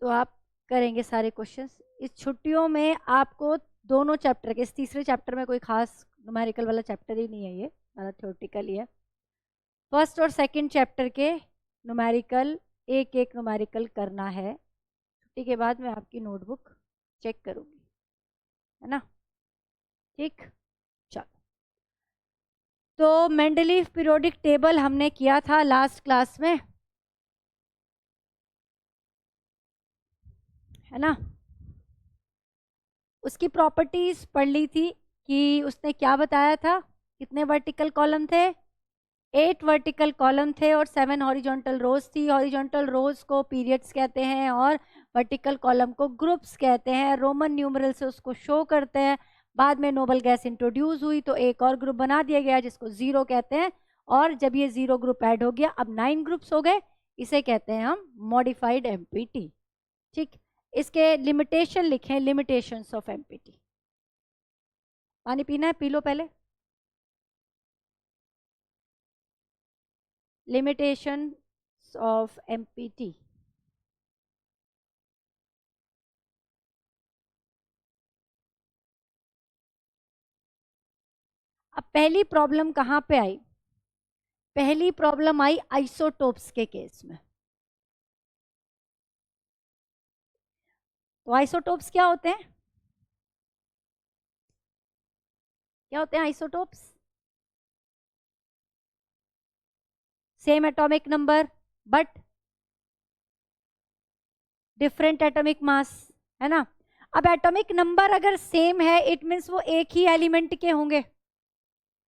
तो आप करेंगे सारे क्वेश्चंस इस छुट्टियों में। आपको दोनों चैप्टर के, इस तीसरे चैप्टर में कोई खास न्यूमेरिकल वाला चैप्टर ही नहीं है, ये ज़्यादा थ्योरेटिकल ही है। फर्स्ट और सेकंड चैप्टर के न्यूमेरिकल, एक एक न्यूमेरिकल करना है। छुट्टी के बाद मैं आपकी नोटबुक चेक करूंगी, है ना? ठीक, चलो। तो मेंडलीव पीरियोडिक टेबल हमने किया था लास्ट क्लास में, है ना? उसकी प्रॉपर्टीज पढ़ ली थी कि उसने क्या बताया था, कितने वर्टिकल कॉलम थे, 8 वर्टिकल कॉलम थे और 7 हॉरिजॉन्टल रोज थी। हॉरिजॉन्टल रोज को पीरियड्स कहते हैं और वर्टिकल कॉलम को ग्रुप्स कहते हैं। रोमन न्यूमरल से उसको शो करते हैं। बाद में नोबल गैस इंट्रोड्यूस हुई तो एक और ग्रुप बना दिया गया जिसको जीरो कहते हैं। और जब ये जीरो ग्रुप ऐड हो गया, अब 9 ग्रुप्स हो गए, इसे कहते हैं हम मॉडिफाइड एमपीटी। ठीक, इसके लिमिटेशन लिखें, लिमिटेशंस ऑफ एमपीटी। पानी पीना है, पी लो पहले। Limitations of empty. अब पहली प्रॉब्लम कहां पे आई? पहली प्रॉब्लम आई आइसोटोप्स के केस में। तो आइसोटोप्स क्या होते हैं? क्या होते हैं isotopes? Same atomic number but different atomic mass, है ना? अब एटॉमिक नंबर अगर सेम है, इट मीन्स वो एक ही एलिमेंट के होंगे,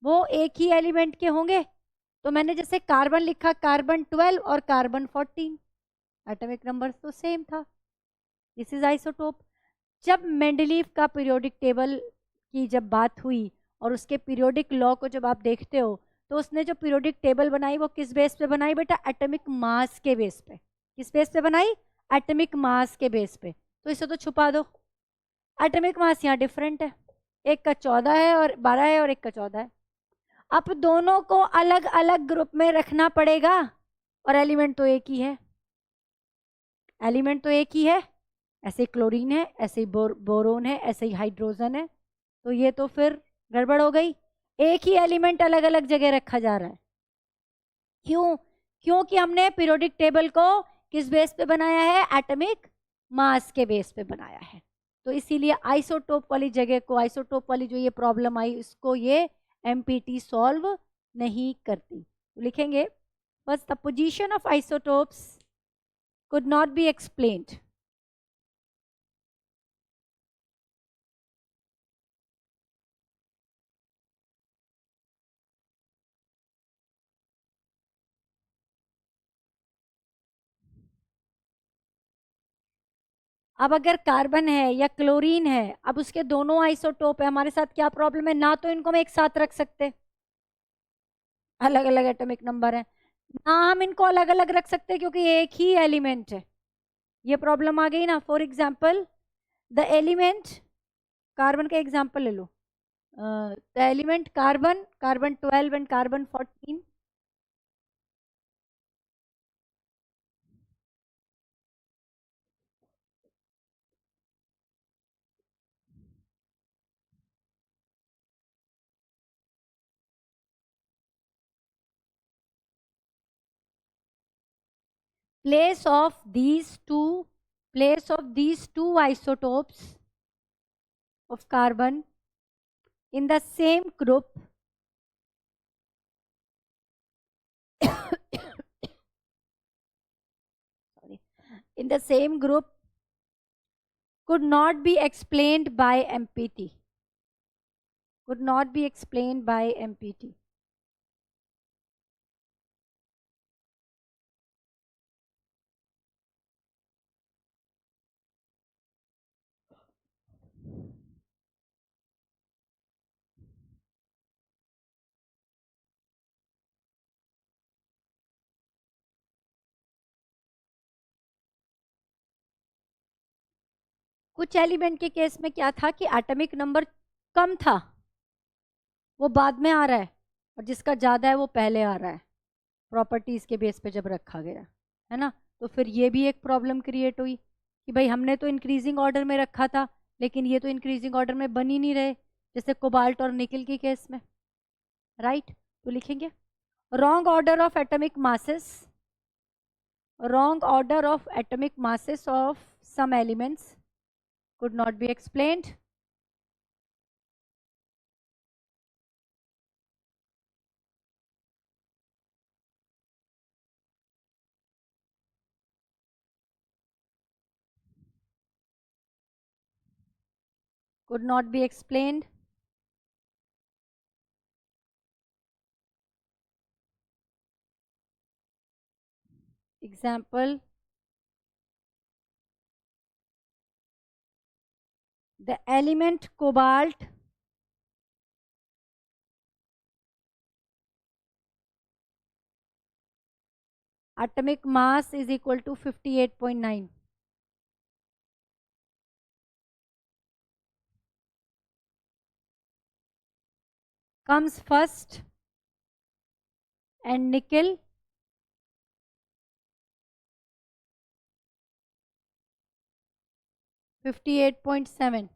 वो एक ही एलिमेंट के होंगे। तो मैंने जैसे कार्बन लिखा, कार्बन 12 और कार्बन 14, एटॉमिक नंबर तो सेम था। This is isotope. जब मेंडलीव का पीरियोडिक टेबल की जब बात हुई और उसके पीरियोडिक लॉ को जब आप देखते हो, तो उसने जो पीरियोडिक टेबल बनाई वो किस बेस पे बनाई बेटा? एटॉमिक मास के बेस पे। किस बेस पे बनाई? एटॉमिक मास के बेस पे। तो इसे तो छुपा दो, एटॉमिक मास यहाँ डिफरेंट है, एक का 14 है और 12 है और एक का 14 है। अब दोनों को अलग अलग ग्रुप में रखना पड़ेगा और एलिमेंट तो एक ही है, एलिमेंट तो एक ही है। ऐसे क्लोरीन है, ऐसे ही बोरोन है, ऐसे ही हाइड्रोजन है। तो ये तो फिर गड़बड़ हो गई, एक ही एलिमेंट अलग अलग जगह रखा जा रहा है। क्यों? क्योंकि हमने पीरियोडिक टेबल को किस बेस पे बनाया है? एटॉमिक मास के बेस पे बनाया है। तो इसीलिए आइसोटोप वाली जगह को, आइसोटोप वाली जो ये प्रॉब्लम आई, इसको ये एमपीटी सॉल्व नहीं करती। तो लिखेंगे, बस the position of isotopes could not be explained. अब अगर कार्बन है या क्लोरीन है, अब उसके दोनों आइसोटोप है, हमारे साथ क्या प्रॉब्लम है? ना तो इनको हम एक साथ रख सकते, अलग अलग एटॉमिक नंबर है, ना हम इनको अलग अलग रख सकते क्योंकि एक ही एलिमेंट है। ये प्रॉब्लम आ गई ना। For example the element, carbon का एग्जाम्पल ले लो, the element carbon, carbon 12 and carbon 14, place of these two, place of these two isotopes of carbon in the same group in the same group could not be explained by MPT, could not be explained by MPT. कुछ element के case में क्या था कि atomic number कम था, वो बाद में आ रहा है, और जिसका ज्यादा है वो पहले आ रहा है, प्रॉपर्टीज के बेस पे जब रखा गया, है ना? तो फिर ये भी एक प्रॉब्लम क्रिएट हुई। कि भाई हमने तो इंक्रीजिंग ऑर्डर में रखा था, लेकिन ये तो इंक्रीजिंग ऑर्डर में बन ही नहीं रहे, जैसे कोबाल्ट और निकल के केस में, राइट। तो लिखेंगे wrong order of atomic masses, wrong order of atomic masses of some elements could not be explained. Could not be explained. Example, the element cobalt atomic mass is equal to 58.9. Comes first, and nickel (58.7)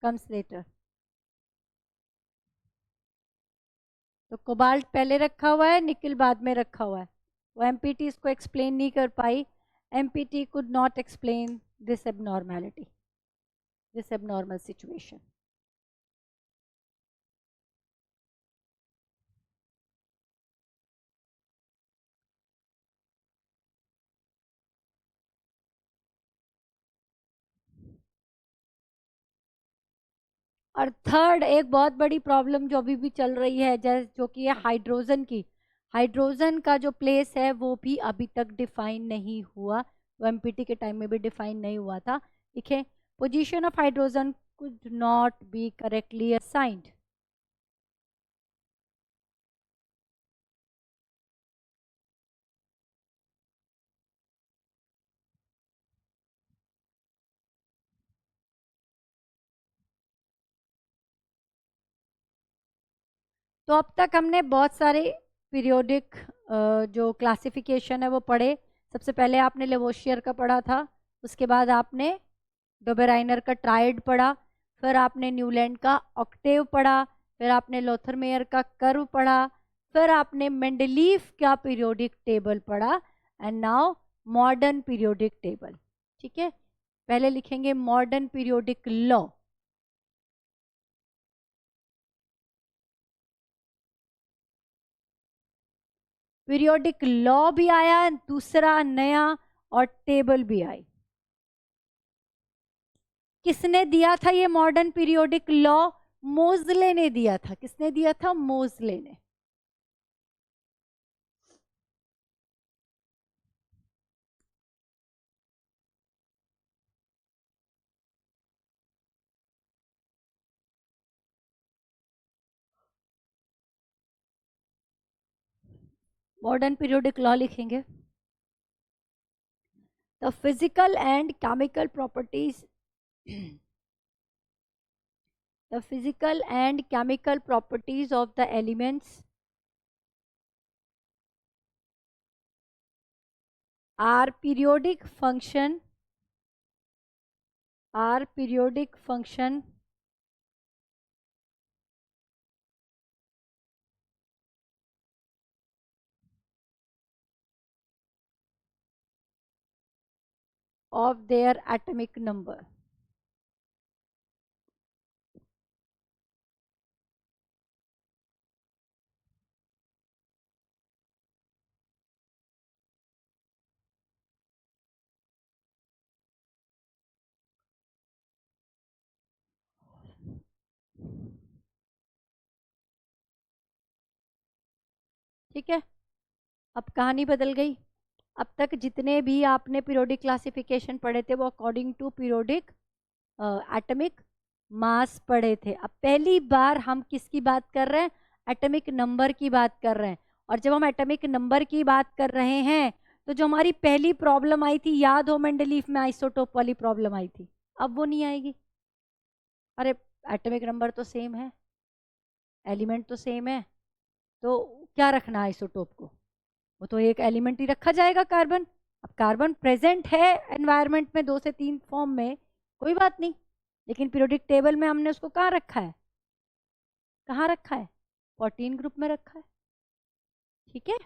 comes later. तो cobalt पहले रखा हुआ है, निकल बाद में रखा हुआ है। वो एमपीटी इसको एक्सप्लेन नहीं कर पाई। MPT could not explain this abnormality, this abnormal situation. और थर्ड एक बहुत बड़ी प्रॉब्लम जो अभी भी चल रही है, जो कि है हाइड्रोजन की। हाइड्रोजन का जो प्लेस है वो भी अभी तक डिफाइन नहीं हुआ, वो एमपीटी के टाइम में भी डिफाइन नहीं हुआ था। देखिए, position of hydrogen could not be correctly assigned. तो अब तक हमने बहुत सारे पीरियोडिक जो क्लासिफिकेशन है वो पढ़े। सबसे पहले आपने लेवोशियर का पढ़ा था, उसके बाद आपने डोबेराइनर का ट्राइड पढ़ा, फिर आपने न्यूलैंड का ऑक्टेव पढ़ा, फिर आपने लोथरमेयर का कर्व पढ़ा, फिर आपने मेंडलीफ का पीरियोडिक टेबल पढ़ा, and now modern periodic table. ठीक है, पहले लिखेंगे modern periodic law. Periodic law भी आया, दूसरा नया, और टेबल भी आई। किसने दिया था ये मॉडर्न पीरियोडिक लॉ? मोजले ने दिया था। किसने दिया था? मोजले ने। मॉडर्न पीरियोडिक लॉ लिखेंगे, the physical and chemical properties the physical and chemical properties of the elements are periodic function of their atomic number. ठीक है, अब कहानी बदल गई। अब तक जितने भी आपने पीरियोडिक क्लासिफिकेशन पढ़े थे वो according to periodic atomic mass पढ़े थे। अब पहली बार हम किसकी बात कर रहे हैं? एटॉमिक नंबर की बात कर रहे हैं। और जब हम एटॉमिक नंबर की बात कर रहे हैं तो जो हमारी पहली प्रॉब्लम आई थी, याद हो, मेंडलीफ में आइसोटोप वाली प्रॉब्लम आई थी, अब वो नहीं आएगी। अरे एटॉमिक नंबर तो सेम है, एलिमेंट तो सेम है, तो क्या रखना है आइसोटोप को? वो तो एक एलिमेंट ही रखा जाएगा, कार्बन। अब कार्बन प्रेजेंट है एनवायरनमेंट में 2 से 3 फॉर्म में, कोई बात नहीं, लेकिन पीरियोडिक टेबल में हमने उसको कहाँ रखा है, कहाँ रखा है, 14 ग्रुप में रखा है। ठीक है,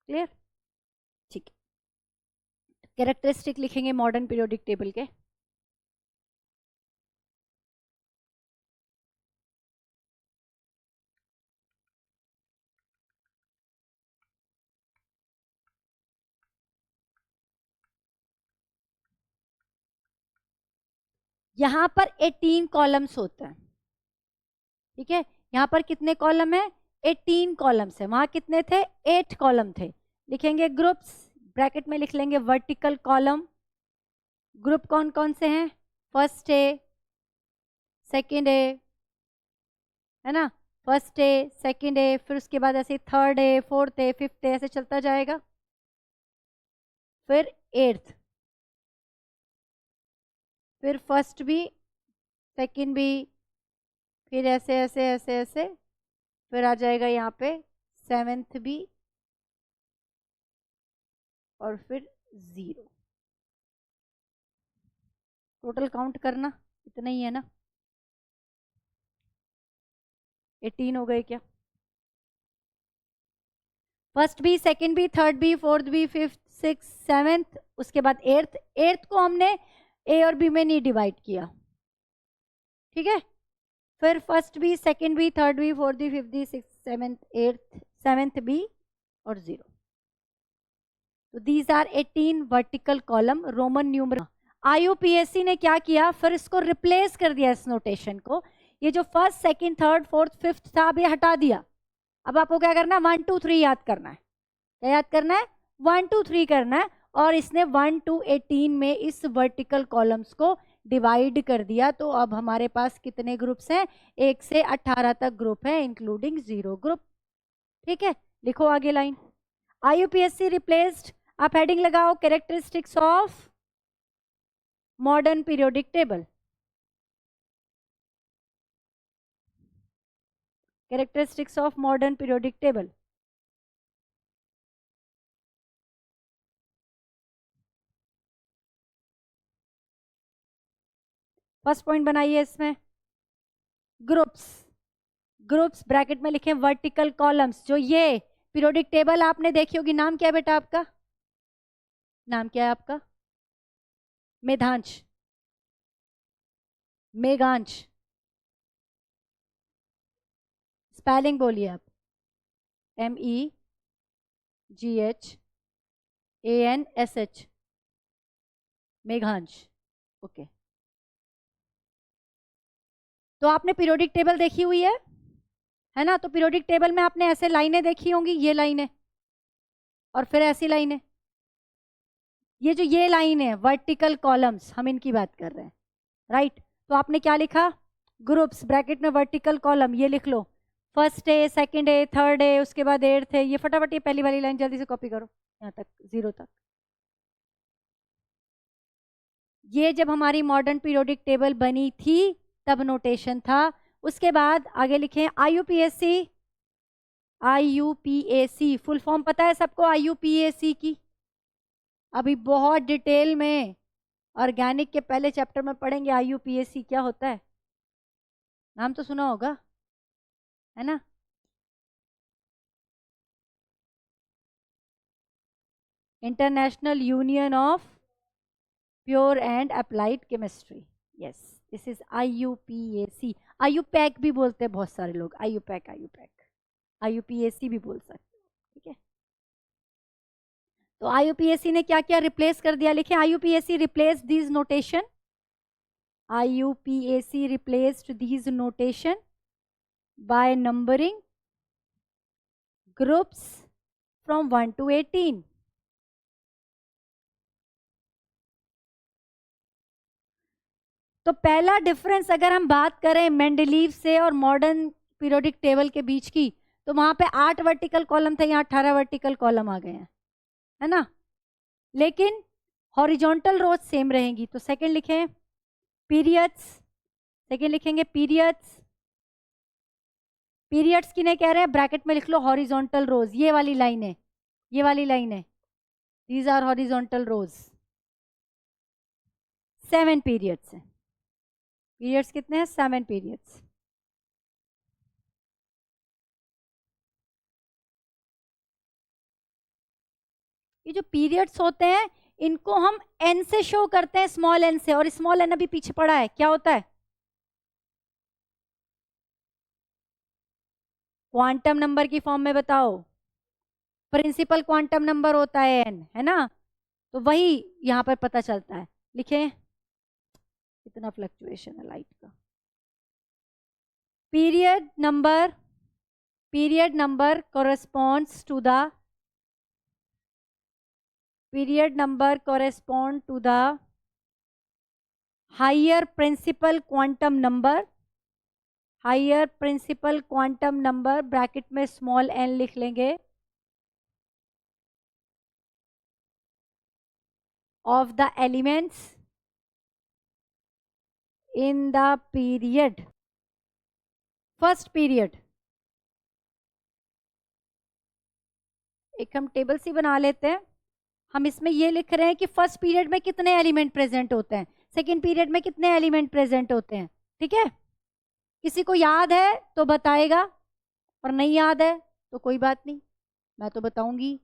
क्लियर? ठीक है, कैरेक्टरिस्टिक लिखेंगे मॉडर्न पीरियोडिक टेबल के। यहां पर 18 कॉलम्स होते हैं। ठीक है, यहां पर कितने कॉलम है, 18 कॉलम्स है, वहां कितने थे, 8 कॉलम थे। लिखेंगे ग्रुप्स, ब्रैकेट में लिख लेंगे वर्टिकल कॉलम। ग्रुप कौन कौन से हैं, फर्स्ट ए, सेकेंड ए, है ना, फर्स्ट ए, सेकेंड ए, फिर उसके बाद ऐसे third A, fourth A, fifth A, ऐसे चलता जाएगा, फिर एट्थ, फिर फर्स्ट बी, सेकेंड बी, फिर ऐसे ऐसे ऐसे ऐसे, फिर आ जाएगा यहाँ पे सेवेंथ बी, और फिर 0। टोटल काउंट करना, इतना ही है ना, 18 हो गए क्या, first B, second B, third B, fourth B, fifth, six, seventh, उसके बाद एट्थ। एट्थ को हमने ए और बी में नहीं डिवाइड किया, ठीक है, फिर first B, second B, third B, fourth B, fifth B, six, seventh, eighth, seventh B और 0। तो these are 18 vertical column roman numeral. IUPAC ने क्या किया, फिर इसको रिप्लेस कर दिया इस नोटेशन को। ये जो first, second, third, fourth, fifth था, अब ये हटा दिया। अब आपको क्या करना है, 1 2 3 याद करना है। क्या याद करना है, 1 2 3 करना है। और इसने 1 to 18 में इस वर्टिकल कॉलम्स को डिवाइड कर दिया। तो अब हमारे पास कितने ग्रुप्स हैं, 1 से 18 तक ग्रुप है, इंक्लूडिंग 0 ग्रुप। ठीक है, लिखो आगे लाइन। IUPAC रिप्लेस्ड, आप हेडिंग लगाओ characteristics of modern periodic table. Characteristics of modern periodic table. First point बनाइए इसमें, ग्रुप्स। ग्रुप्स ब्रैकेट में लिखें वर्टिकल कॉलम्स। जो ये पीरियोडिक टेबल आपने देखी होगी, नाम क्या है बेटा आपका, नाम क्या है आपका, मेधांश, मेघांश, स्पेलिंग बोलिए आप, MEGHANSH, मेघांश। ओके, तो आपने पीरियोडिक टेबल देखी हुई है ना। तो पीरियोडिक टेबल में आपने ऐसे लाइनें देखी होंगी, ये लाइनें, और फिर ऐसी लाइनें। ये जो ये लाइन है वर्टिकल कॉलम्स, हम इनकी बात कर रहे हैं, राइट। तो आपने क्या लिखा, ग्रुप्स ब्रैकेट में वर्टिकल कॉलम, ये लिख लो, first A, second A, third A, उसके बाद एट्थ है। ये फटाफट ये पहली वाली लाइन जल्दी से कॉपी करो यहाँ तक, 0 तक। ये जब हमारी मॉडर्न पीरियोडिक टेबल बनी थी तब नोटेशन था। उसके बाद आगे लिखें IUPAC। IUPAC फुल फॉर्म पता है सबको, IUPAC की अभी बहुत डिटेल में ऑर्गेनिक के पहले चैप्टर में पढ़ेंगे। IUPAC क्या होता है, नाम तो सुना होगा, है ना। International union of pure and applied chemistry, yes, this is IUPAC। IUPAC भी बोलते हैं बहुत सारे लोग, IUPAC, IUPAC भी बोल सकते हैं, ठीक है। तो IUPAC ने क्या क्या रिप्लेस कर दिया, लिखे IUPAC replace these notation. IUPAC replaced these notation by numbering groups from 1 to 18. तो पहला डिफरेंस अगर हम बात करें मेंडलीव से और मॉडर्न पीरियोडिक टेबल के बीच की, तो वहां पे 8 वर्टिकल कॉलम थे, यहाँ 18 वर्टिकल कॉलम आ गए हैं, है ना। लेकिन हॉरिजॉन्टल रोज सेम रहेंगी। तो सेकंड लिखें पीरियड्स, सेकंड लिखेंगे पीरियड्स। पीरियड्स किन्हें कह रहे हैं, ब्रैकेट में लिख लो हॉरिजॉन्टल रोज, ये वाली लाइन है, ये वाली लाइन है, these are horizontal rows. 7 periods हैं। पीरियड्स कितने हैं? 7 पीरियड्स। ये जो पीरियड्स होते हैं इनको हम एन से शो करते हैं, स्मॉल एन से, और स्मॉल एन अभी पीछे पड़ा है, क्या होता है? क्वांटम नंबर की फॉर्म में बताओ। प्रिंसिपल क्वांटम नंबर होता है एन, है ना? तो वही यहां पर पता चलता है। लिखे कितना फ्लक्चुएशन है लाइट का। Period number corresponds to the higher principal quantum number, bracket में स्मॉल n लिख लेंगे, of the elements in the period, first period. एक हम टेबल सी बना लेते हैं। हम इसमें ये लिख रहे हैं कि फर्स्ट पीरियड में कितने एलिमेंट प्रेजेंट होते हैं, सेकेंड पीरियड में कितने एलिमेंट प्रेजेंट होते हैं। ठीक है, किसी को याद है तो बताएगा, और नहीं याद है तो कोई बात नहीं, मैं तो बताऊंगी,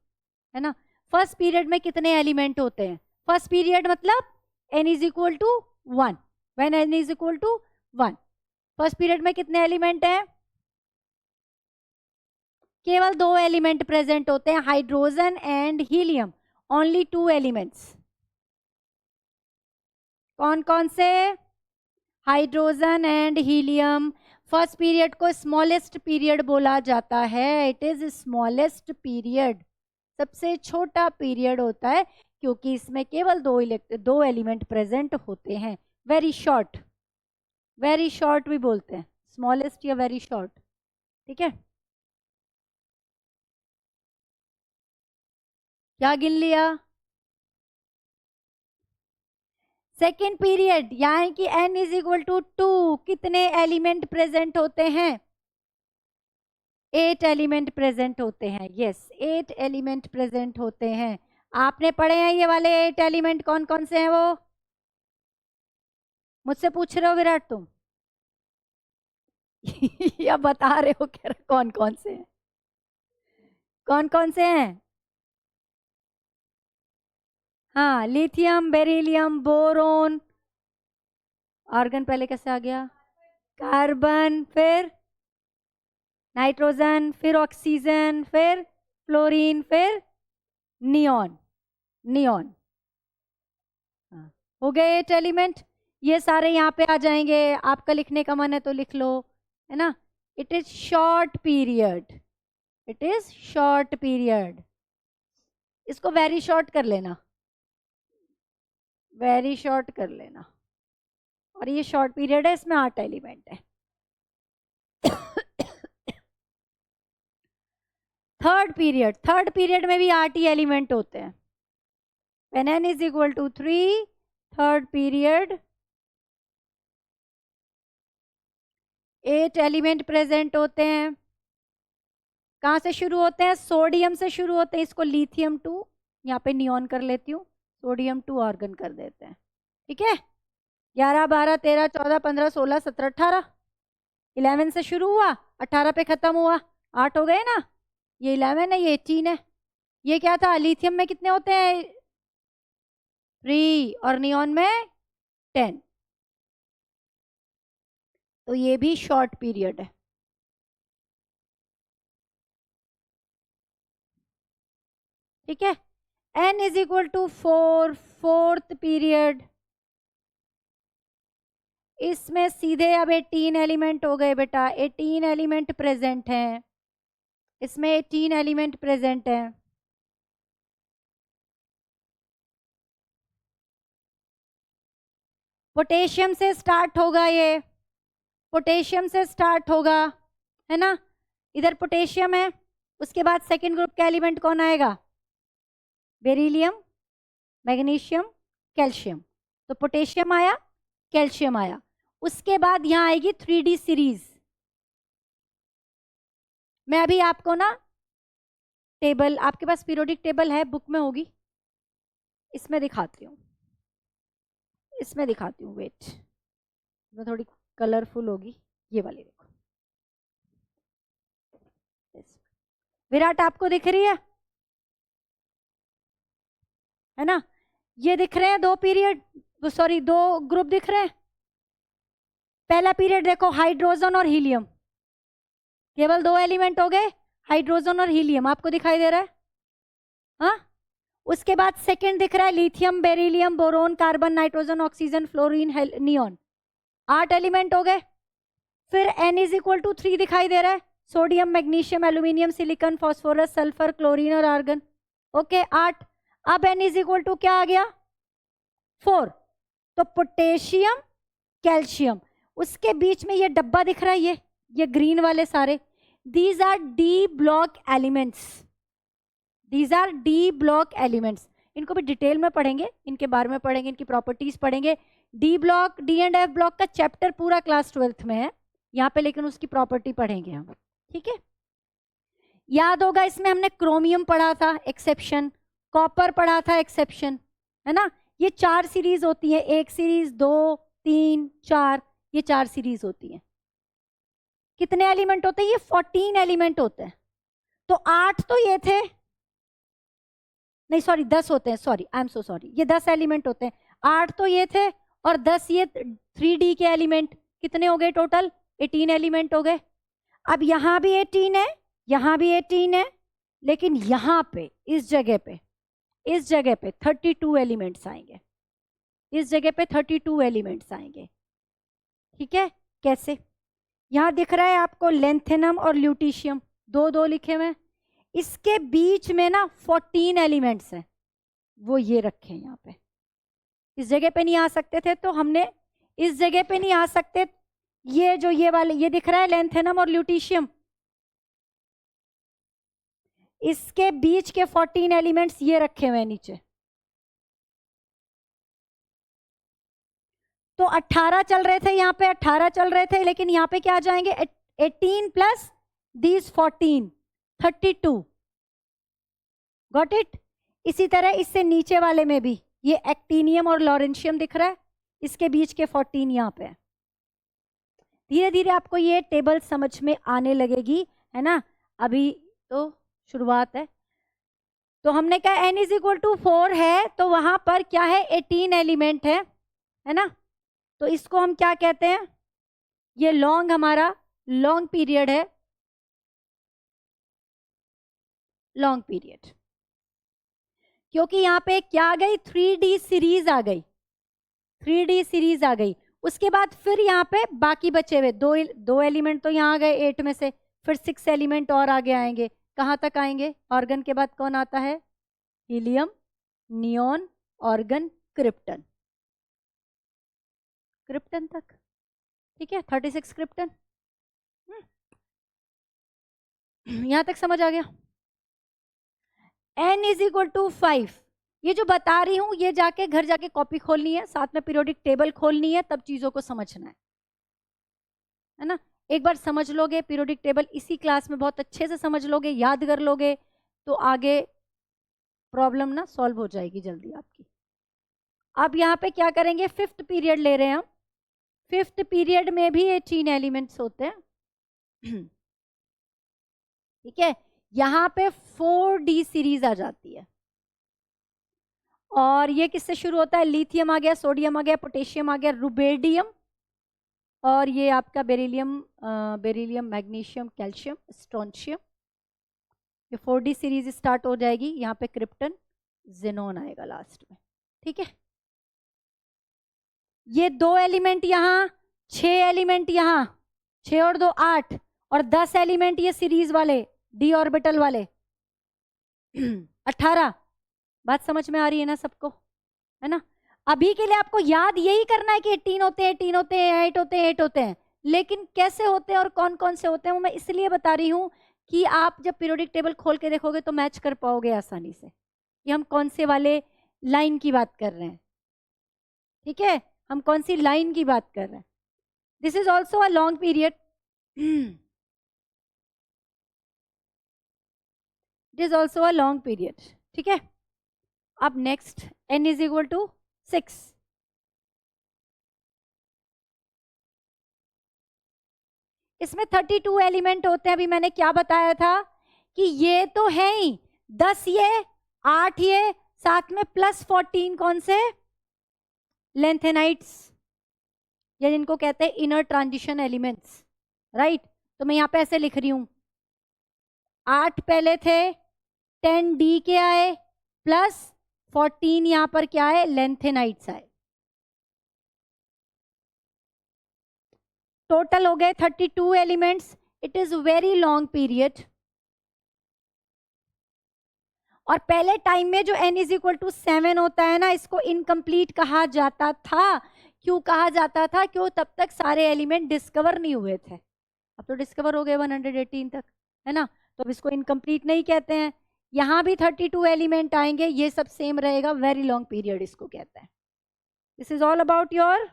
है ना? फर्स्ट पीरियड में कितने एलिमेंट होते हैं? फर्स्ट पीरियड मतलब n is equal to 1, when n is equal to 1। First period में कितने एलिमेंट हैं? केवल 2 एलिमेंट प्रेजेंट होते हैं, hydrogen and helium, only 2 elements. कौन कौन से? Hydrogen and helium. First period को स्मॉलेस्ट पीरियड बोला जाता है, इट इज स्मॉलेस्ट पीरियड, सबसे छोटा पीरियड होता है, क्योंकि इसमें केवल 2 एलिमेंट प्रेजेंट होते हैं। वेरी शॉर्ट भी बोलते हैं, स्मॉलेस्ट या वेरी शॉर्ट। ठीक है, क्या गिन लिया? सेकेंड पीरियड, यानी कि n इज इक्वल टू 2, कितने एलिमेंट प्रेजेंट होते हैं? 8 एलिमेंट प्रेजेंट होते हैं। यस, 8 एलिमेंट प्रेजेंट होते हैं। आपने पढ़े हैं ये वाले 8 एलिमेंट कौन कौन से हैं? वो मुझसे पूछ रहे हो विराट तुम? या बता रहे हो कह रहे कौन कौन से हैं? कौन कौन से हैं? हाँ, लिथियम, बेरिलियम, बोरोन, आर्गन पहले कैसे आ गया? कार्बन, फिर नाइट्रोजन, फिर ऑक्सीजन, फिर फ्लोरीन, फिर नियॉन। हाँ, हो गए 8 एलिमेंट। ये सारे यहाँ पे आ जाएंगे, आपका लिखने का मन है तो लिख लो, है ना? इट इज शॉर्ट पीरियड, इसको वेरी शॉर्ट कर लेना, और ये शॉर्ट पीरियड है, इसमें 8 एलिमेंट है। थर्ड पीरियड में भी 8 ही एलिमेंट होते हैं। When n is equal to 3, third period 8 element present होते हैं। कहां से शुरू होते हैं? सोडियम से शुरू होते हैं, इसको लिथियम 2 यहाँ पे नियॉन कर लेती हूँ, सोडियम 2 आर्गन कर देते हैं। ठीक है, 11 12 13 14 15 16 17 18, 11 से शुरू हुआ, 18 पे खत्म हुआ, 8 हो गए ना? ये 11 है, ये 18 है। ये क्या था? लिथियम में कितने होते हैं? 3, और नियॉन में 10। तो ये भी शॉर्ट पीरियड है। ठीक है, n is equal to 4, fourth period. इसमें सीधे अब 18 एलिमेंट हो गए बेटा, 18 एलिमेंट प्रेजेंट हैं, इसमें 18 एलिमेंट प्रेजेंट हैं। पोटेशियम से स्टार्ट होगा, ये पोटेशियम से स्टार्ट होगा, है ना? इधर पोटेशियम है, उसके बाद सेकेंड ग्रुप का एलिमेंट कौन आएगा? Beryllium, magnesium, calcium. तो पोटेशियम आया, कैल्शियम आया, उसके बाद यहां आएगी 3D सीरीज। मैं अभी आपको ना टेबल, आपके पास पीरियोडिक टेबल है, बुक में होगी, इसमें दिखाती हूँ, इसमें दिखाती हूँ, वेट, मैं थोड़ी कलरफुल होगी, ये वाली देखो, विराट आपको दिख रही है ना? ये दिख रहे हैं दो पीरियड, सॉरी दो ग्रुप दिख रहे हैं। पहला पीरियड देखो, हाइड्रोजन और हीलियम, केवल दो एलिमेंट हो गए, हाइड्रोजन और हीलियम, आपको दिखाई दे रहा है? हाँ, उसके बाद सेकंड दिख रहा है lithium, beryllium, boron, carbon, nitrogen, oxygen, fluorine, neon, 8 element हो गए। फिर N इज इक्वल टू 3 दिखाई दे रहा है, sodium, magnesium, aluminium, silicon, phosphorus, sulphur, chlorine और आर्गन, ओके 8। अब N इज इक्वल टू क्या आ गया? 4। तो पोटेशियम, कैल्शियम, उसके बीच में ये डब्बा दिख रहा है, ये ग्रीन वाले सारे, these R D block elements, these R D block elements. इनको भी डिटेल में पढ़ेंगे, इनके बारे में पढ़ेंगे, इनकी प्रॉपर्टीज पढ़ेंगे। D block, D and F block का चैप्टर पूरा क्लास 12th में है यहाँ पे, लेकिन उसकी प्रॉपर्टी पढ़ेंगे हम, ठीक है? याद होगा इसमें हमने क्रोमियम पढ़ा था एक्सेप्शन, कॉपर पढ़ा था एक्सेप्शन, है ना? ये 4 सीरीज होती है, 1 सीरीज, 2, 3, 4, ये 4 सीरीज होती है। कितने एलिमेंट होते हैं? ये 14 एलिमेंट होते हैं। तो 8 तो ये थे, नहीं सॉरी 10 होते हैं, sorry I am so sorry, ये 10 एलिमेंट होते हैं, 8 तो ये थे और 10 ये 3D के एलिमेंट, कितने हो गए टोटल? 18 एलिमेंट हो गए। अब यहां भी 18 है, यहां भी 18 है, लेकिन यहां पे इस जगह पे 32 एलिमेंट्स आएंगे, इस जगह पे 32 एलिमेंट्स आएंगे, ठीक है? कैसे? यहां दिख रहा है आपको लेंथेनम और ल्यूटीशियम, 2 लिखे हुए, इसके बीच में ना 14 एलिमेंट्स हैं, वो ये रखे हैं यहाँ पे। इस जगह पे नहीं आ सकते थे, तो हमने इस जगह पे नहीं आ सकते, ये जो ये वाले, ये दिख रहा है लेंथेनम और ल्यूटीशियम, इसके बीच के 14 एलिमेंट्स ये रखे हुए हैं नीचे। तो 18 चल रहे थे यहाँ पे, 18 चल रहे थे, लेकिन यहाँ पे क्या आ जाएंगे? 18 प्लस दीज 14, 32, गॉट इट? इसी तरह इससे नीचे वाले में भी ये एक्टिनियम और लॉरेंशियम दिख रहा है, इसके बीच के 14 यहाँ पे। धीरे धीरे आपको ये टेबल समझ में आने लगेगी, है ना? अभी तो शुरुआत है। तो हमने कहा n इज इक्वल टू 4 है, तो वहां पर क्या है? 18 एलिमेंट है ना? तो इसको हम क्या कहते हैं? ये लॉन्ग, हमारा लॉन्ग पीरियड है, लॉन्ग पीरियड, क्योंकि यहाँ पे क्या आ गई? 3D सीरीज आ गई, 3D सीरीज आ गई। उसके बाद फिर यहाँ पे बाकी बचे हुए दो एलिमेंट तो यहाँ आ गए 8 में से, फिर 6 एलिमेंट और आगे आएंगे। कहाँ तक आएंगे? ऑर्गन के बाद कौन आता है? Helium, neon, organ, krypton, krypton तक, ठीक है? 36 क्रिप्टन। यहां तक समझ आ गया? n इज इक्वल टू 5, ये जो बता रही हूं ये जाके घर जाके कॉपी खोलनी है, साथ में पीरियोडिक टेबल खोलनी है, तब चीजों को समझना है ना? एक बार समझ लोगे पीरियोडिक टेबल, इसी क्लास में बहुत अच्छे से समझ लोगे, याद कर लोगे, तो आगे प्रॉब्लम ना सॉल्व हो जाएगी जल्दी आपकी। अब यहाँ पे क्या करेंगे? 5th पीरियड ले रहे हैं हम। 5th पीरियड में भी 18 एलिमेंट्स होते हैं, ठीक है? यहाँ पे 4D सीरीज आ जाती है, और ये किससे शुरू होता है? लिथियम आ गया, सोडियम आ गया, पोटेशियम आ गया, रुबेडियम, और ये आपका बेरिलियम, मैग्नीशियम, कैल्शियम, स्ट्रोंशियम। ये 4D सीरीज स्टार्ट हो जाएगी, यहाँ पे क्रिप्टन, जेनोन आएगा लास्ट में, ठीक है? ये 2 एलिमेंट यहाँ, 6 एलिमेंट यहाँ, 6 और 2 8, और 10 एलिमेंट ये सीरीज वाले डी ऑर्बिटल वाले 18। बात समझ में आ रही है ना सबको? है ना? अभी के लिए आपको याद यही करना है कि 18 होते हैं, 18 होते हैं, 8 होते हैं, 8 होते हैं, लेकिन कैसे होते हैं और कौन कौन से होते हैं वो मैं इसलिए बता रही हूँ कि आप जब पीरियोडिक टेबल खोल के देखोगे तो मैच कर पाओगे आसानी से कि हम कौन से वाले लाइन की बात कर रहे हैं, ठीक है? हम कौन सी लाइन की बात कर रहे हैं। This is also a long period, it is also a long period, ठीक है? अब next n is equal to 6। इसमें 32 एलिमेंट होते हैं। अभी मैंने क्या बताया था कि ये तो है ही 10, ये 8, ये साथ में +14 कौन से लेंथेनाइट्स, या जिनको कहते हैं इनर ट्रांजिशन एलिमेंट्स, राइट। तो मैं यहाँ पे ऐसे लिख रही हूं, 8 पहले थे, 10 डी के आए, +14 यहां पर क्या है, लेंथेनाइट्स आए। टोटल हो गए 32 elements. It is very long period. और पहले टाइम में जो n इज इक्वल टू 7 होता है ना, इसको इनकम्प्लीट कहा जाता था। क्यों कहा जाता था? क्यों? तब तक सारे एलिमेंट डिस्कवर नहीं हुए थे। अब तो डिस्कवर हो गए 118 तक, है ना। तो अब इसको इनकम्प्लीट नहीं कहते हैं। यहां भी 32 एलिमेंट आएंगे, ये सब सेम रहेगा, वेरी लॉन्ग पीरियड इसको कहते हैं। This is all about your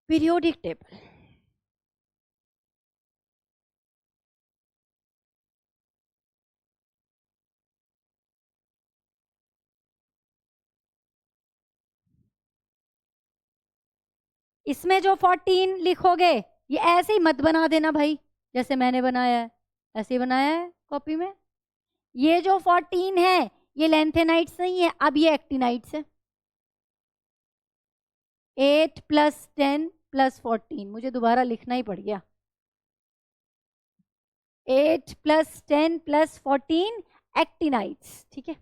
periodic table. इसमें जो 14 लिखोगे, ये ऐसे ही मत बना देना भाई, जैसे मैंने बनाया है ऐसे ही बनाया है कॉपी में। ये जो 14 है ये लेंथेनाइट्स नहीं है, अब ये एक्टिनाइट्स है। 8 + 10 + 14, मुझे दोबारा लिखना ही पड़ गया। 8 + 10 + 14 एक्टिनाइट्स, ठीक है।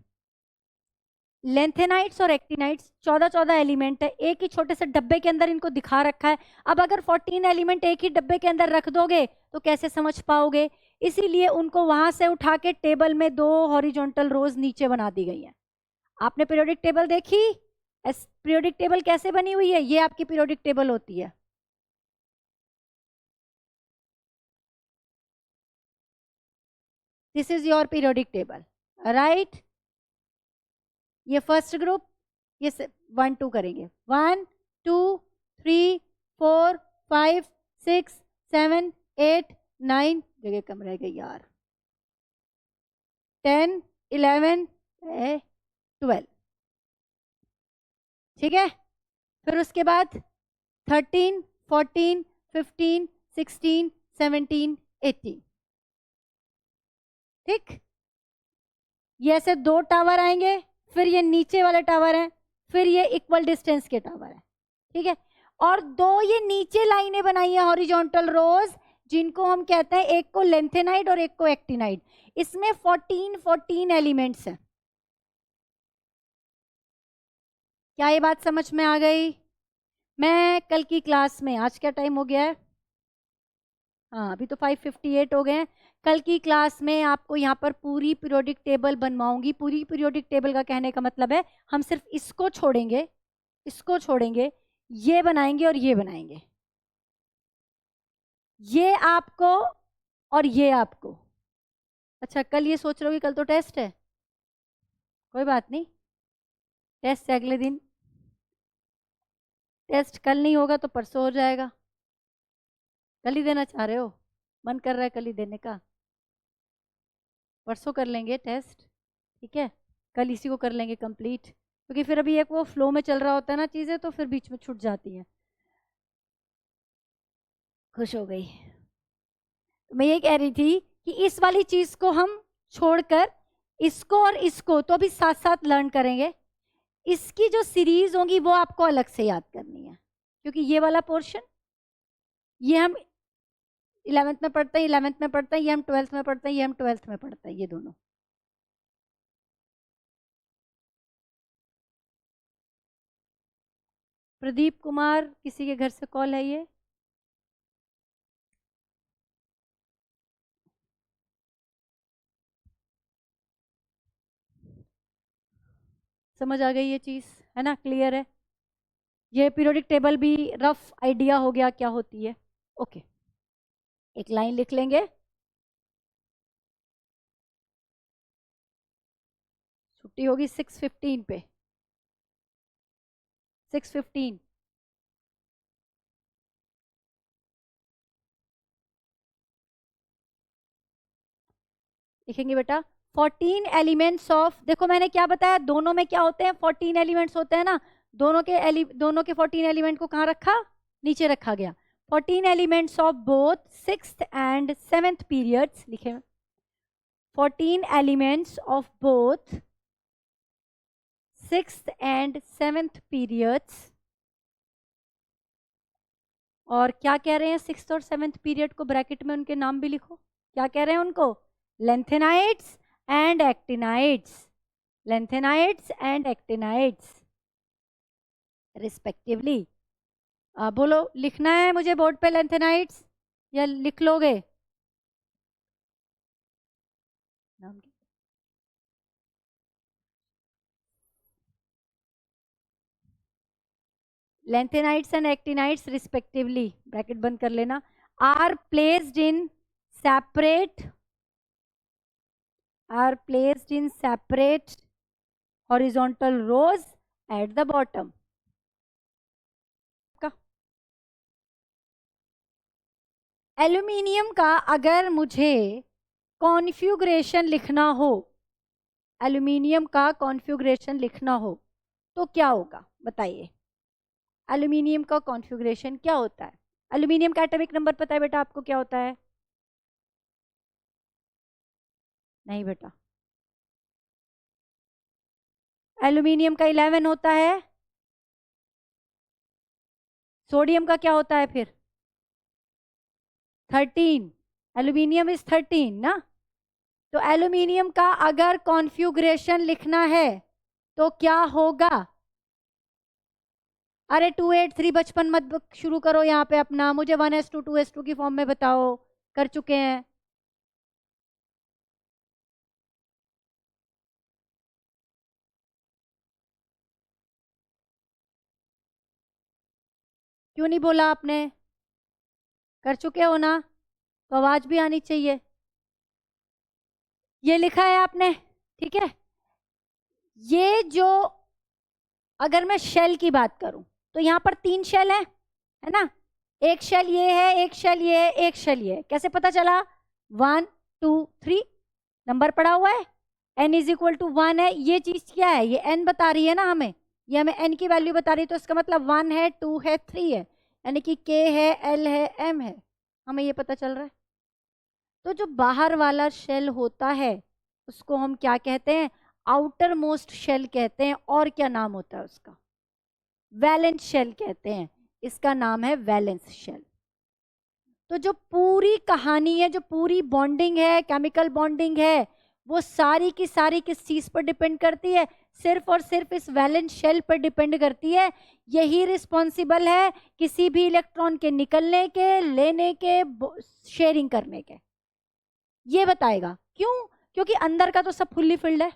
लेंथेनाइट्स और एक्टिनाइट्स 14 एलिमेंट है, एक ही छोटे से डब्बे के अंदर इनको दिखा रखा है। अब अगर 14 एलिमेंट एक ही डब्बे के अंदर रख दोगे तो कैसे समझ पाओगे? इसीलिए उनको वहां से उठा के टेबल में 2 हॉरिजॉन्टल रोज नीचे बना दी गई है। आपने पीरियोडिक टेबल देखी? पीरियोडिक टेबल कैसे बनी हुई है? ये आपकी पीरियोडिक टेबल होती है। This is your periodic table, right. ये फर्स्ट ग्रुप, ये 1 2 करेंगे, 1 2 3 4 5 6 7 8 9, जगह कम रह गई यार, 10 11 12, ठीक है। फिर उसके बाद 13 14 15 16 17 18, ठीक। ये ऐसे 2 टावर आएंगे, फिर ये नीचे वाले टावर हैं, फिर ये इक्वल डिस्टेंस के टावर हैं, ठीक है। और 2 ये नीचे लाइनें बनाई है हॉरिजॉन्टल रोज, जिनको हम कहते हैं, एक को लेंथेनाइड और एक को एक्टिनाइड। इसमें 14 एलिमेंट्स हैं। क्या ये बात समझ में आ गई? मैं कल की क्लास में, आज क्या टाइम हो गया है, हाँ अभी तो 5:58 हो गए हैं। कल की क्लास में आपको यहाँ पर पूरी पीरियोडिक टेबल बनवाऊंगी। पूरी पीरियोडिक टेबल का कहने का मतलब है हम सिर्फ इसको छोड़ेंगे, इसको छोड़ेंगे, ये बनाएंगे और ये बनाएंगे। ये आपको और ये आपको। अच्छा, कल ये सोच रहे हो कि कल तो टेस्ट है, कोई बात नहीं, टेस्ट से अगले दिन, टेस्ट कल नहीं होगा तो परसों हो जाएगा। कल ही देना चाह रहे हो? मन कर रहा है कल ही देने का? परसों कर लेंगे टेस्ट, ठीक है। कल इसी को कर लेंगे कंप्लीट, क्योंकि फिर अभी एक वो फ्लो में चल रहा होता है ना चीज़ें, तो फिर बीच में छूट जाती हैं। खुश हो गई। तो मैं ये कह रही थी कि इस वाली चीज़ को हम छोड़कर इसको और इसको तो अभी साथ साथ लर्न करेंगे। इसकी जो सीरीज होंगी वो आपको अलग से याद करनी है, क्योंकि ये वाला पोर्शन ये हम 11th में पढ़ते हैं, 11th में पढ़ते हैं, ये हम 12th में पढ़ते हैं, ये हम 12th में पढ़ते हैं, ये दोनों। प्रदीप कुमार, किसी के घर से कॉल है ये? समझ आ गई ये चीज़, है ना, क्लियर है? ये पीरियोडिक टेबल भी रफ आइडिया हो गया क्या होती है। ओके, एक लाइन लिख लेंगे। छुट्टी होगी 6:15 पे, 6:15। लिखेंगे बेटा 14 एलिमेंट्स ऑफ, देखो मैंने क्या बताया, दोनों में क्या होते हैं, 14 एलिमेंट्स होते हैं ना, दोनों के 14 एलिमेंट को कहाँ रखा, नीचे रखा गया। 14 elements of both sixth and seventh periods लिखे, 14 elements of both sixth and seventh periods. और क्या कह रहे हैं, सिक्स्थ और सेवेंथ पीरियड को ब्रैकेट में उनके नाम भी लिखो, क्या कह रहे हैं उनको, lanthanides and actinides, lanthanides and actinides respectively. बोलो, लिखना है मुझे बोर्ड पे लेंथेनाइड्स या लिख लोगे, नाम क्या? Lanthanides and actinides respectively, bracket बंद कर लेना, are placed in separate, are placed in separate horizontal rows at the bottom. Aluminium का अगर मुझे कॉन्फ़िगरेशन लिखना हो, एल्यूमिनियम का कॉन्फ़िगरेशन लिखना हो तो क्या होगा बताइए, एल्यूमिनियम का कॉन्फ़िगरेशन क्या होता है, एल्यूमिनियम का एटॉमिक नंबर पता है बेटा आपको क्या होता है, नहीं बेटा, एल्यूमिनियम का 11 होता है, सोडियम का क्या होता है फिर 13, एल्यूमिनियम इज 13 ना। तो एल्यूमिनियम का अगर कॉन्फ़िगरेशन लिखना है तो क्या होगा, अरे 283 बचपन मत शुरू करो यहाँ पे अपना, मुझे 1s2 2s2 की फॉर्म में बताओ, कर चुके हैं। क्यों नहीं बोला आपने, कर चुके हो ना, तो आवाज भी आनी चाहिए। ये लिखा है आपने, ठीक है। ये जो, अगर मैं शेल की बात करूं तो यहाँ पर 3 शेल है ना, एक शेल ये है, एक शेल ये है, एक शेल ये है, कैसे पता चला, 1 2 3 नंबर पड़ा हुआ है, n इज इक्वल टू 1 है, ये चीज क्या है, ये n बता रही है ना हमें, ये हमें n की वैल्यू बता रही है, तो इसका मतलब 1 है 2 है 3 है, यानी कि k है l है m है, हमें ये पता चल रहा है। तो जो बाहर वाला शेल होता है उसको हम क्या कहते हैं, आउटर मोस्ट शेल कहते हैं, और क्या नाम होता है उसका, वैलेंस शेल कहते हैं, इसका नाम है वैलेंस शेल। तो जो पूरी कहानी है, जो पूरी बॉन्डिंग है, केमिकल बॉन्डिंग है, वो सारी की सारी किस चीज पर डिपेंड करती है, सिर्फ और सिर्फ इस वैलेंस शेल पर डिपेंड करती है। यही रिस्पॉन्सिबल है किसी भी इलेक्ट्रॉन के निकलने के, लेने के, शेयरिंग करने के, ये बताएगा। क्यों, क्योंकि अंदर का तो सब फुल्ली फिल्ड है,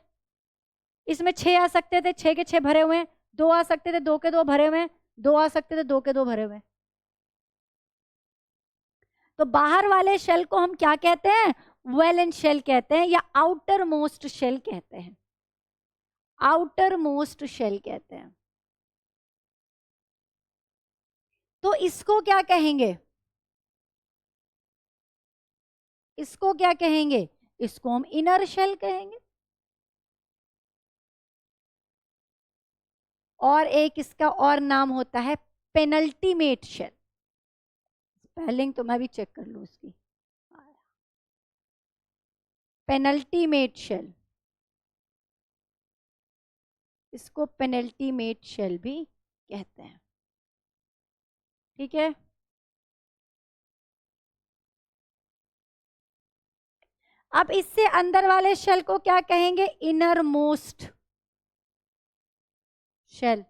इसमें 6 आ सकते थे, 6 के 6 भरे हुए हैं, 2 आ सकते थे, 2 के 2 भरे हुए हैं, 2 आ सकते थे, 2 के 2 भरे हुए हैं। तो बाहर वाले शेल को हम क्या कहते हैं, वैलेंस शेल कहते हैं, या आउटर मोस्ट शेल कहते हैं, आउटर मोस्ट शेल कहते हैं। तो इसको क्या कहेंगे, इसको क्या कहेंगे, इसको हम इनर शेल कहेंगे। और एक इसका और नाम होता है पेनल्टीमेट शेल, स्पेलिंग तो मैं भी चेक कर लूं इसकी, पेनल्टीमेट शेल, इसको पेनल्टीमेट शेल भी कहते हैं, ठीक है। अब इससे अंदर वाले शेल को क्या कहेंगे, इनर मोस्ट शेल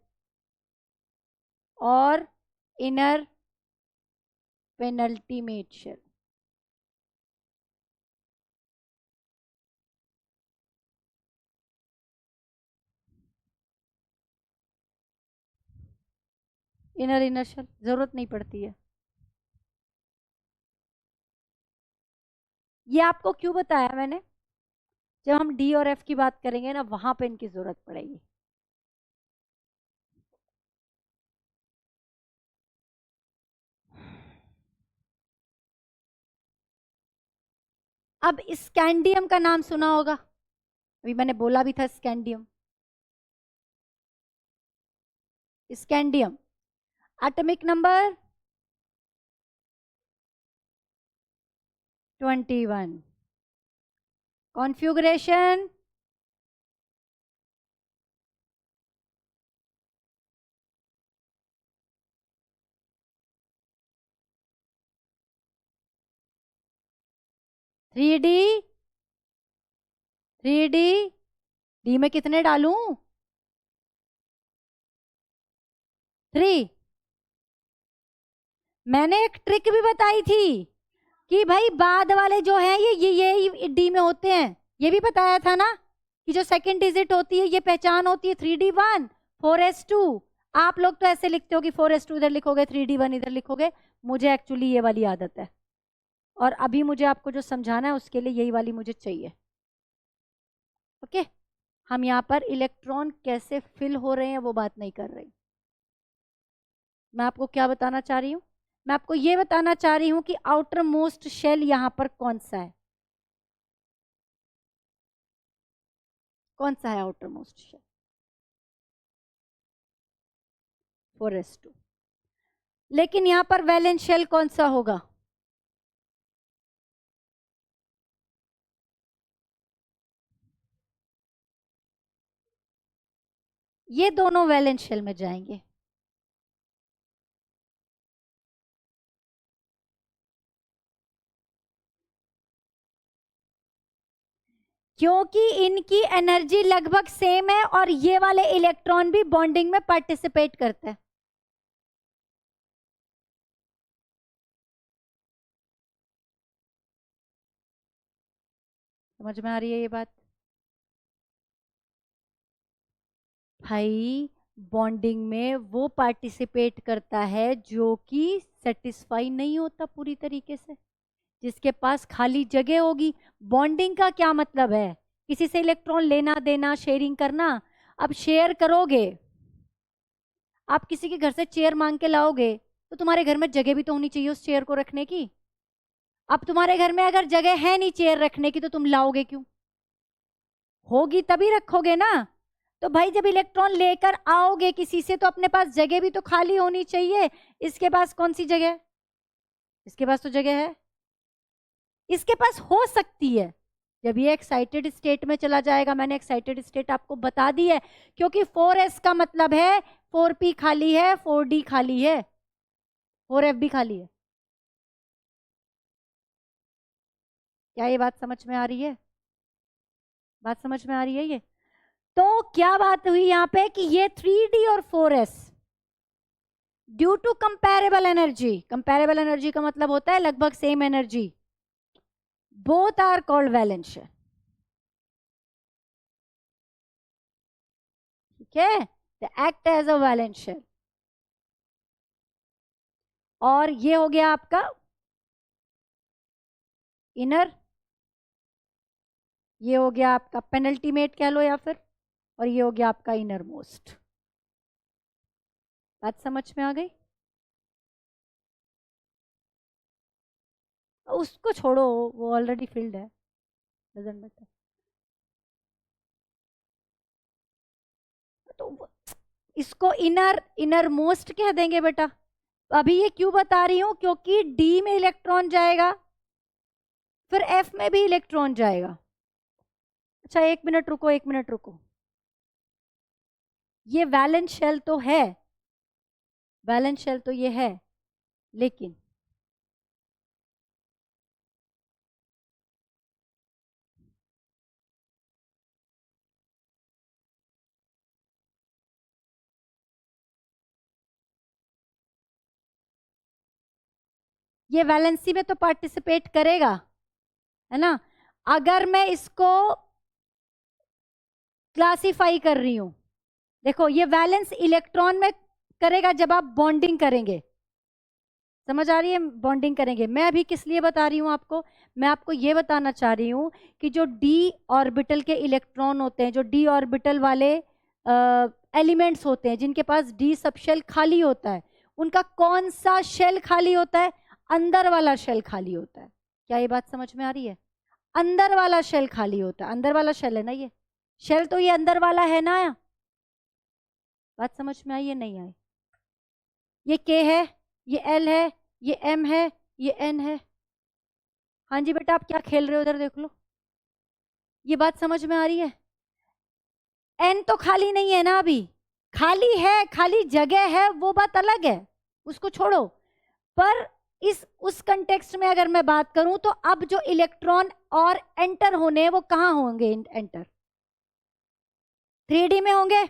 और inner penultimate shell. Inner shell जरूरत नहीं पड़ती है। ये आपको क्यों बताया मैंने, जब हम डी और एफ की बात करेंगे ना, वहां पे इनकी जरूरत पड़ेगी। अब स्कैंडियम का नाम सुना होगा, अभी मैंने बोला भी था scandium. Scandium atomic number 21, configuration three D में कितने डालूं? 3। मैंने एक ट्रिक भी बताई थी कि भाई बाद वाले जो हैं ये डी में होते हैं, ये भी बताया था ना कि जो सेकंड डिजिट होती है ये पहचान होती है 3D1 4s2। आप लोग तो ऐसे लिखते हो कि 4s2 इधर लिखोगे 3D1 इधर लिखोगे, मुझे एक्चुअली ये वाली आदत है और अभी मुझे आपको जो समझाना है उसके लिए यही वाली मुझे चाहिए। ओके, हम यहाँ पर इलेक्ट्रॉन कैसे फिल हो रहे हैं वो बात नहीं कर रही। मैं आपको क्या बताना चाह रही हूँ? मैं आपको ये बताना चाह रही हूँ कि आउटर मोस्ट शेल यहाँ पर कौन सा है, कौन सा है आउटर मोस्ट शेल? 4s2। लेकिन यहाँ पर वैलेंस शेल कौन सा होगा? ये दोनों वैलेंस शेल में जाएंगे। क्योंकि इनकी एनर्जी लगभग सेम है और ये वाले इलेक्ट्रॉन भी बॉन्डिंग में पार्टिसिपेट करते हैं। समझ में आ रही है ये बात? भाई बॉन्डिंग में वो पार्टिसिपेट करता है जो कि सेटिस्फाई नहीं होता पूरी तरीके से, जिसके पास खाली जगह होगी। बॉन्डिंग का क्या मतलब है? किसी से इलेक्ट्रॉन लेना देना, शेयरिंग करना। अब शेयर करोगे, आप किसी के घर से चेयर मांग के लाओगे तो तुम्हारे घर में जगह भी तो होनी चाहिए उस चेयर को रखने की। अब तुम्हारे घर में अगर जगह है नहीं चेयर रखने की तो तुम लाओगे क्यों? होगी तभी रखोगे ना। तो भाई जब इलेक्ट्रॉन लेकर आओगे किसी से तो अपने पास जगह भी तो खाली होनी चाहिए। इसके पास कौन सी जगह है? इसके पास तो जगह है। इसके पास हो सकती है जब ये एक्साइटेड स्टेट में चला जाएगा। मैंने एक्साइटेड स्टेट आपको बता दी है क्योंकि 4s का मतलब है 4p खाली है, 4d खाली है, 4f भी खाली है। क्या ये बात समझ में आ रही है? बात समझ में आ रही है ये? तो क्या बात हुई यहाँ पे कि ये 3d और 4s due to comparable energy, comparable energy का मतलब होता है लगभग same energy, both are called valence shell. ठीक है, the act as a valence shell. और ये हो गया आपका इनर, ये हो गया आपका पेनल्टीमेट कह लो या फिर, और ये हो गया आपका इनर मोस्ट। बात समझ में आ गई? उसको छोड़ो, वो ऑलरेडी फिल्ड है, डजंट मैटर। तो इसको इनर इनर मोस्ट कह देंगे बेटा। अभी ये क्यों बता रही हूं? क्योंकि डी में इलेक्ट्रॉन जाएगा, फिर एफ में भी इलेक्ट्रॉन जाएगा। अच्छा एक मिनट रुको, एक मिनट रुको। ये वैलेंस शेल तो है, वैलेंस शेल तो ये है, लेकिन ये वैलेंसी में तो पार्टिसिपेट करेगा, है ना? अगर मैं इसको क्लासिफाई कर रही हूं, देखो ये वैलेंस इलेक्ट्रॉन में करेगा जब आप बॉन्डिंग करेंगे। समझ आ रही है? बॉन्डिंग करेंगे। मैं अभी किस लिए बता रही हूं आपको? मैं आपको ये बताना चाह रही हूं कि जो डी ऑर्बिटल के इलेक्ट्रॉन होते हैं, जो डी ऑर्बिटल वाले एलिमेंट्स होते हैं जिनके पास डी सब शेल खाली होता है, उनका कौन सा शेल खाली होता है? अंदर वाला शेल खाली होता है। क्या ये बात समझ में आ रही है? अंदर वाला शेल खाली होता है, अंदर वाला शेल है ना ये, शेल तो ये अंदर वाला है ना, बात समझ में आई या नहीं आई? ये K है, ये L है, ये M है, ये N है। हाँ जी बेटा, आप क्या खेल रहे हो उधर देख लो। ये बात समझ में आ रही है? N तो खाली नहीं है ना, अभी खाली है, खाली जगह है, वो बात अलग है, उसको छोड़ो। पर इस उस कंटेक्स्ट में अगर मैं बात करूं तो अब जो इलेक्ट्रॉन और एंटर होने हैं वो कहां होंगे? एंटर 3D में होंगे,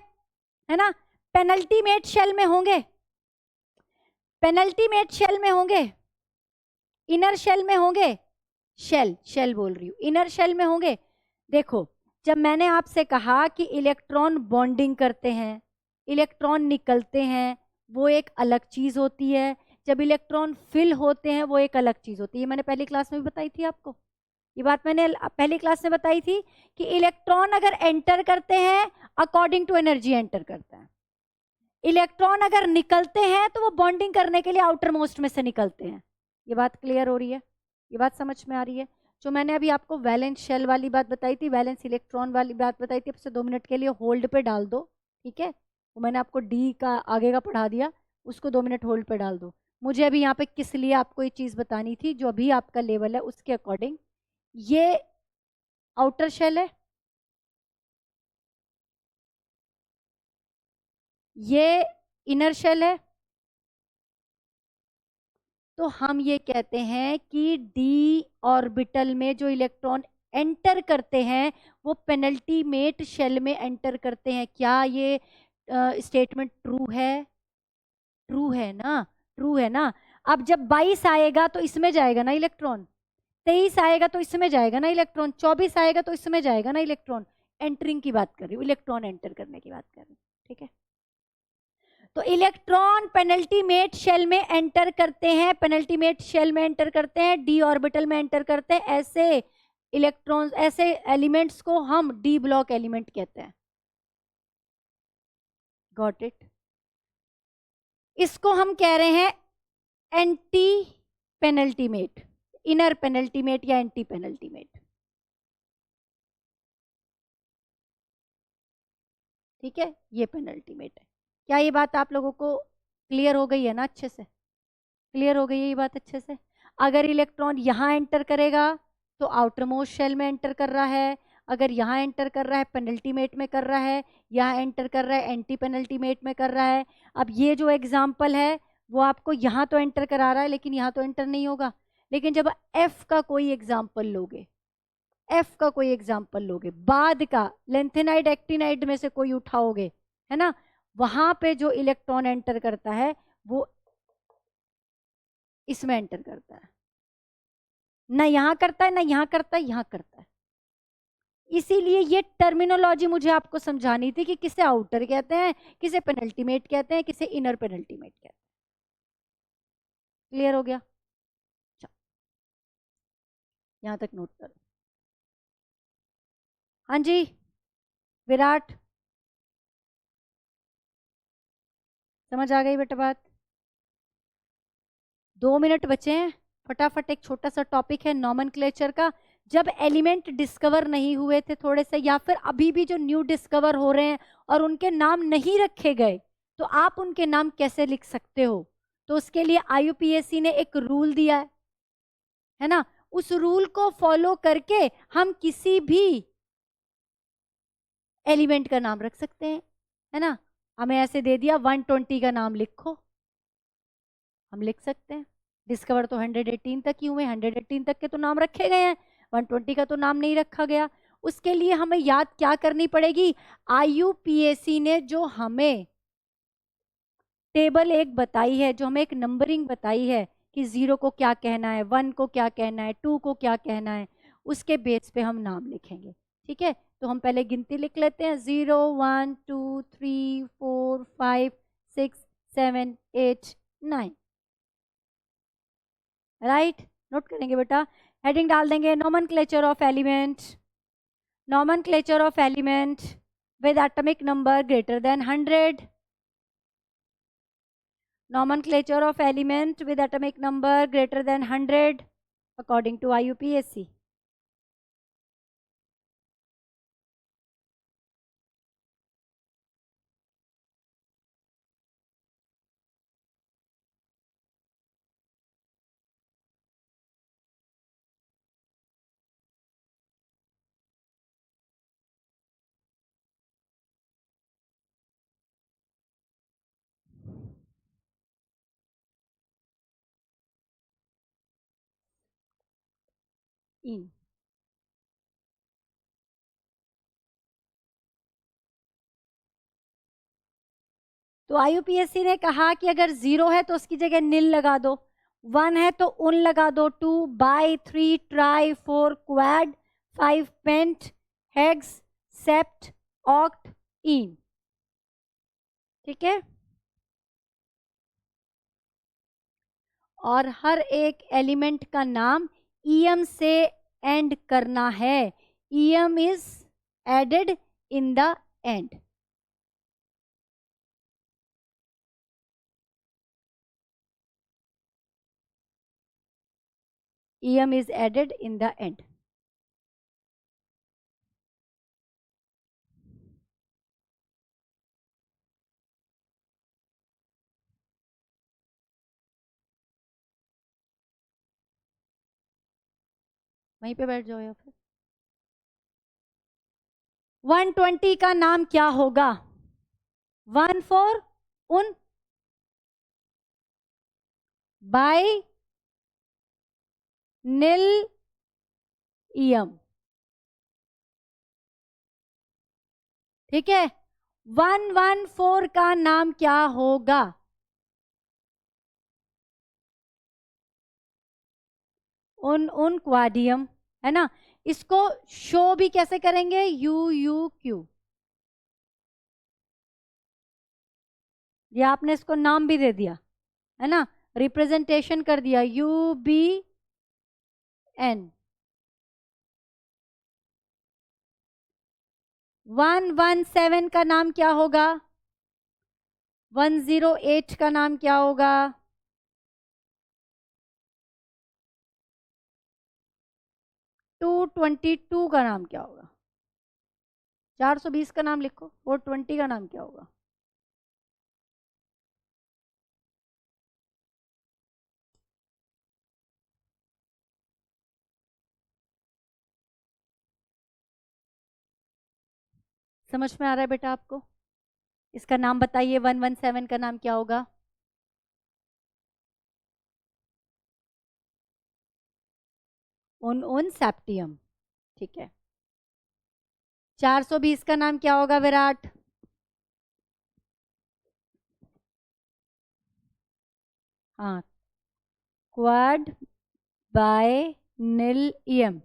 है ना? पेनल्टीमेट शेल में होंगे, पेनल्टीमेट शेल में होंगे, इनर शेल में होंगे, शेल बोल रही हूं, इनर शेल में होंगे। देखो, जब मैंने आपसे कहा कि इलेक्ट्रॉन बॉन्डिंग करते हैं, इलेक्ट्रॉन निकलते हैं, वो एक अलग चीज होती है। जब इलेक्ट्रॉन फिल होते हैं वो एक अलग चीज होती है। मैंने पहली क्लास में भी बताई थी आपको, ये बात मैंने पहली क्लास में बताई थी कि इलेक्ट्रॉन अगर एंटर करते हैं अकॉर्डिंग टू एनर्जी एंटर करता है, इलेक्ट्रॉन अगर निकलते हैं तो वो बॉन्डिंग करने के लिए आउटर मोस्ट में से निकलते हैं। ये बात क्लियर हो रही है? ये बात समझ में आ रही है? जो मैंने अभी आपको वैलेंस शेल वाली बात बताई थी, वैलेंस इलेक्ट्रॉन वाली बात बताई थी, अब से 2 मिनट के लिए होल्ड पे डाल दो, ठीक है? वो मैंने आपको डी का आगे का पढ़ा दिया, उसको 2 मिनट होल्ड पे डाल दो। मुझे अभी यहाँ पे किस लिए आपको ये चीज बतानी थी, जो अभी आपका लेवल है उसके अकॉर्डिंग। ये आउटर शेल है, ये इनर शेल है। तो हम ये कहते हैं कि डी ऑर्बिटल में जो इलेक्ट्रॉन एंटर करते हैं वो पेनल्टीमेट शेल में एंटर करते हैं। क्या ये स्टेटमेंट ट्रू है? ट्रू है ना? ट्रू है ना? अब जब 22 आएगा तो इसमें जाएगा ना इलेक्ट्रॉन, 23 आएगा तो इसमें जाएगा ना इलेक्ट्रॉन, 24 आएगा तो इसमें जाएगा ना इलेक्ट्रॉन। एंटरिंग की बात कर रही हूँ, इलेक्ट्रॉन एंटर करने की बात कर रही हूँ, ठीक है? तो इलेक्ट्रॉन पेनल्टीमेट शेल में एंटर करते हैं, पेनल्टीमेट शेल में एंटर करते हैं, डी ऑर्बिटल में एंटर करते हैं। ऐसे इलेक्ट्रॉन्स, ऐसे एलिमेंट्स को हम डी ब्लॉक एलिमेंट कहते हैं। Got it? इसको हम कह रहे हैं एंटी पेनल्टीमेट, इनर पेनल्टीमेट या एंटी पेनल्टीमेट, ठीक है? ये पेनल्टीमेट है। क्या ये बात आप लोगों को क्लियर हो गई है ना? अच्छे से क्लियर हो गई है ये बात अच्छे से? अगर इलेक्ट्रॉन यहां एंटर करेगा तो आउटर मोस्ट शेल में एंटर कर रहा है, अगर यहां एंटर कर रहा है पेनल्टीमेट में कर रहा है, यहां एंटर कर रहा है एंटी पेनल्टीमेट में कर रहा है। अब ये जो एग्जाम्पल है वो आपको यहां तो एंटर करा रहा है लेकिन यहां तो एंटर नहीं होगा। लेकिन जब एफ का कोई एग्जाम्पल लोगे, एफ का कोई एग्जाम्पल लोगे, बाद का लेंथेनाइड एक्टिनाइड में से कोई उठाओगे, है ना, वहां पे जो इलेक्ट्रॉन एंटर करता है वो इसमें एंटर करता है, ना यहां करता है, ना यहां करता है, यहां करता है। इसीलिए ये टर्मिनोलॉजी मुझे आपको समझानी थी कि किसे आउटर कहते हैं, किसे पेनल्टीमेट कहते हैं, किसे इनर पेनल्टीमेट कहते हैं। क्लियर हो गया? यहां तक नोट करो। हाँ जी विराट, समझ आ गई बेटा बात? 2 मिनट बचे हैं, फटाफट एक छोटा सा टॉपिक है नॉमेनक्लेचर का। जब एलिमेंट डिस्कवर नहीं हुए थे थोड़े से, या फिर अभी भी जो न्यू डिस्कवर हो रहे हैं और उनके नाम नहीं रखे गए, तो आप उनके नाम कैसे लिख सकते हो? तो उसके लिए IUPAC ने एक रूल दिया है ना, उस रूल को फॉलो करके हम किसी भी एलिमेंट का नाम रख सकते हैं, है ना? हमें ऐसे दे दिया 120 का नाम लिखो, हम लिख सकते हैं। डिस्कवर तो 118 तक ही हुए, 118 तक के तो नाम रखे गए हैं, 120 का तो नाम नहीं रखा गया। उसके लिए हमें याद क्या करनी पड़ेगी? IUPAC ने जो हमें टेबल एक बताई है, जो हमें एक नंबरिंग बताई है कि 0 को क्या कहना है, 1 को क्या कहना है, 2 को क्या कहना है, उसके बेस पे हम नाम लिखेंगे, ठीक है? तो हम पहले गिनती लिख लेते हैं, 0 1 2 3 4 5 6 7 8 9, राइट? नोट करेंगे बेटा, हेडिंग डाल देंगे nomenclature of element, nomenclature of element with atomic number greater than 100, nomenclature of element with atomic number greater than 100 according to IUPAC. इन। तो IUPAC ने कहा कि अगर 0 है तो उसकी जगह नील लगा दो, 1 है तो उन लगा दो, 2 bi, 3 tri, 4 quad, 5 pent, hex, sept, oct, इन। ठीक है। और हर एक एलिमेंट का नाम ईएम से एंड करना है। EM is added in the end. EM is added in the end. वहीं पे बैठ जाओ या फिर 120 का नाम क्या होगा? 1 4 उन बाई नील ईएम। ठीक है। 114 का नाम क्या होगा? उन क्वाडियम, है ना। इसको शो भी कैसे करेंगे? You you Q. ये आपने इसको नाम भी दे दिया, है ना, रिप्रेजेंटेशन कर दिया, UBN। 117 का नाम क्या होगा? 108 का नाम क्या होगा? 222 का नाम क्या होगा? 420 का नाम लिखो। 420 का नाम क्या होगा? समझ में आ रहा है बेटा आपको? इसका नाम बताइए, 117 का नाम क्या होगा? उन सेप्टियम। ठीक है। 420 का नाम क्या होगा विराट? हाँ, क्वाड बाय निल ईएम,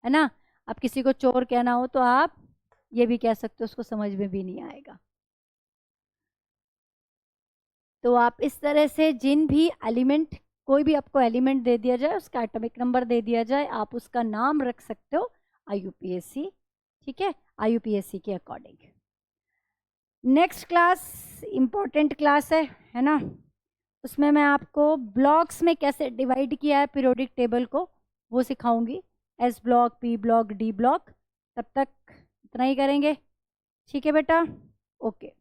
है ना। अब किसी को चोर कहना हो तो आप ये भी कह सकते हो, उसको समझ में भी नहीं आएगा। तो आप इस तरह से जिन भी एलिमेंट, कोई भी आपको एलिमेंट दे दिया जाए, उसका एटॉमिक नंबर दे दिया जाए, आप उसका नाम रख सकते हो IUPAC। ठीक है, IUPAC के according. Next class important class है ना। उसमें मैं आपको ब्लॉक्स में कैसे डिवाइड किया है पीरियोडिक टेबल को, वो सिखाऊंगी। S block, P block, D block. तब तक इतना ही करेंगे। ठीक है बेटा, ओके।